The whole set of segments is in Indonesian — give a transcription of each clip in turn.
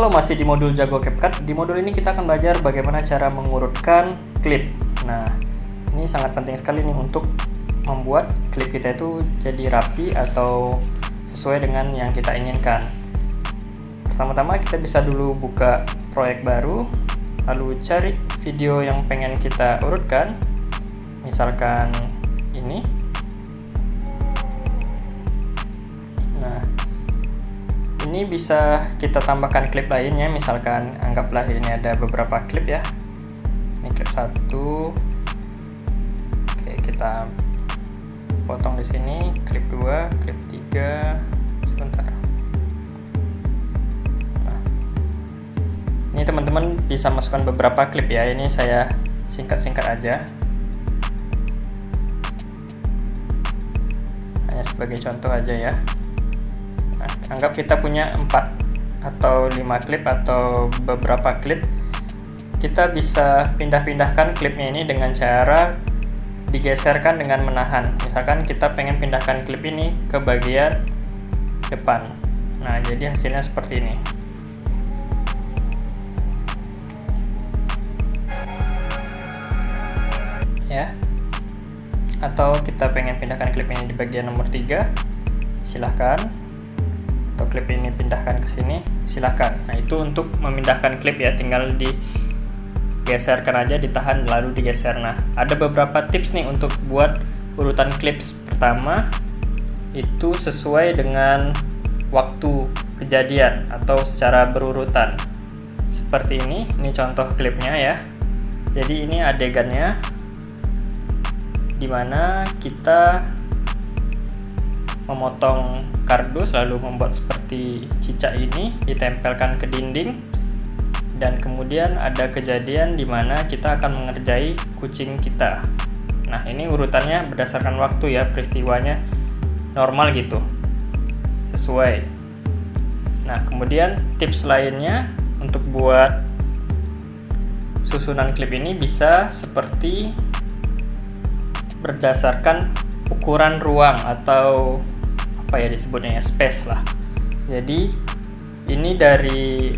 Halo, masih di modul Jago CapCut. Di modul ini kita akan belajar bagaimana cara mengurutkan klip. Nah, ini sangat penting sekali nih untuk membuat klip kita itu jadi rapi atau sesuai dengan yang kita inginkan. Pertama-tama kita bisa dulu buka proyek baru, lalu cari video yang pengen kita urutkan. Misalkan ini. Nah, ini bisa kita tambahkan klip lainnya, misalkan anggaplah ini ada beberapa klip ya. Ini klip 1. Oke, kita potong di sini, klip 2, klip 3. Sebentar. Nah, ini teman-teman bisa masukkan beberapa klip ya. Ini saya singkat-singkat aja. Hanya sebagai contoh aja ya. Nah, anggap kita punya 4 atau 5 klip atau beberapa klip. Kita bisa pindah-pindahkan klipnya ini dengan cara digeserkan dengan menahan. Misalkan kita pengen pindahkan klip ini ke bagian depan. Nah, jadi hasilnya seperti ini. Ya. Atau kita pengen pindahkan klip ini di bagian nomor 3. Silahkan. Klip ini pindahkan ke sini, silahkan. Nah, itu untuk memindahkan klip ya, tinggal digeserkan aja, ditahan lalu digeser. Nah, ada beberapa tips nih untuk buat urutan klip. Pertama, itu sesuai dengan waktu kejadian atau secara berurutan. Seperti ini contoh klipnya ya. Jadi ini adegannya dimana kita memotong kardus lalu membuat seperti cicak ini, ditempelkan ke dinding, dan kemudian ada kejadian di mana kita akan mengerjai kucing kita. Nah, ini urutannya berdasarkan waktu ya, peristiwanya normal gitu, sesuai. Nah, kemudian tips lainnya untuk buat susunan klip ini bisa seperti berdasarkan ukuran ruang atau apa ya disebutnya ya, space lah. Jadi ini dari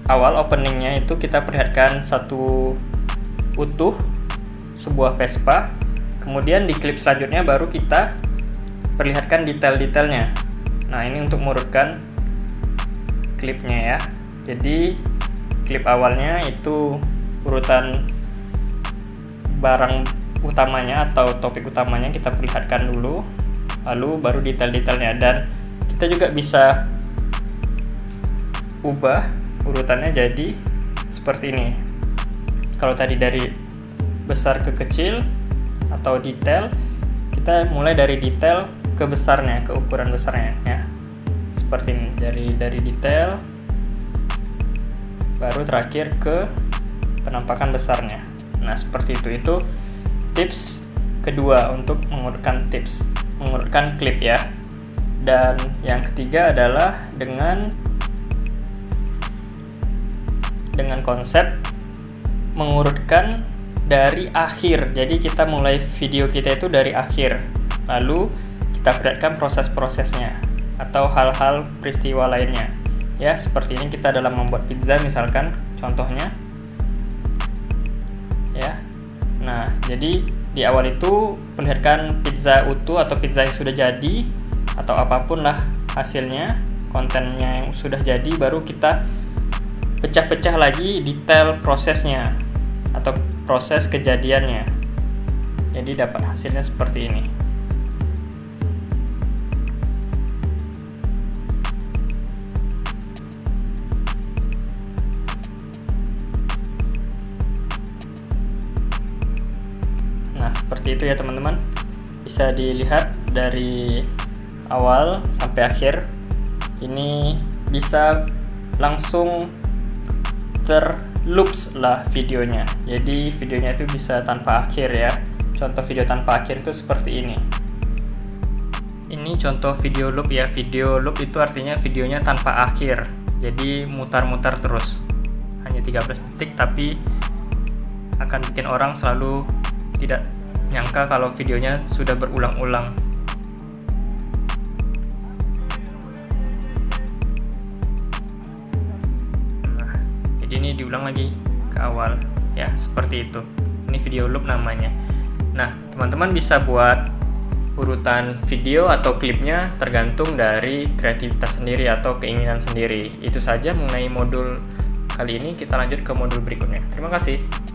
awal openingnya itu kita perlihatkan satu utuh sebuah Vespa, kemudian di klip selanjutnya baru kita perlihatkan detail-detailnya. Nah, ini untuk mengurutkan klipnya ya. Jadi klip awalnya itu urutan barang utamanya atau topik utamanya kita perlihatkan dulu, lalu baru detail-detailnya, dan kita juga bisa ubah urutannya jadi seperti ini. Kalau tadi dari besar ke kecil atau detail, kita mulai dari detail ke besarnya, ke ukuran besarnya ya. Seperti ini, dari detail baru terakhir ke penampakan besarnya. Nah, seperti itu tips kedua untuk mengurutkan klip ya. Dan yang ketiga adalah dengan konsep mengurutkan dari akhir. Jadi kita mulai video kita itu dari akhir, lalu kita perlihatkan proses-prosesnya atau hal-hal peristiwa lainnya ya. Seperti ini kita dalam membuat pizza misalkan contohnya ya. Nah, jadi di awal itu perlihatkan pizza utuh atau pizza yang sudah jadi atau apapun lah hasilnya, kontennya yang sudah jadi, baru kita pecah-pecah lagi detail prosesnya atau proses kejadiannya. Jadi dapat hasilnya seperti ini. Nah, seperti itu ya teman-teman. Bisa dilihat dari awal sampai akhir. Ini bisa langsung terloops lah videonya. Jadi videonya itu bisa tanpa akhir ya. Contoh video tanpa akhir itu seperti ini. Ini contoh video loop ya. Video loop itu artinya videonya tanpa akhir. Jadi mutar-mutar terus. Hanya 13 detik tapi akan bikin orang selalu tidak nyangka kalau videonya sudah berulang-ulang. diulang lagi ke awal ya, seperti itu. Ini video loop namanya. Nah, teman-teman bisa buat urutan video atau klipnya tergantung dari kreativitas sendiri atau keinginan sendiri. Itu saja mengenai modul kali ini, kita lanjut ke modul berikutnya. Terima kasih.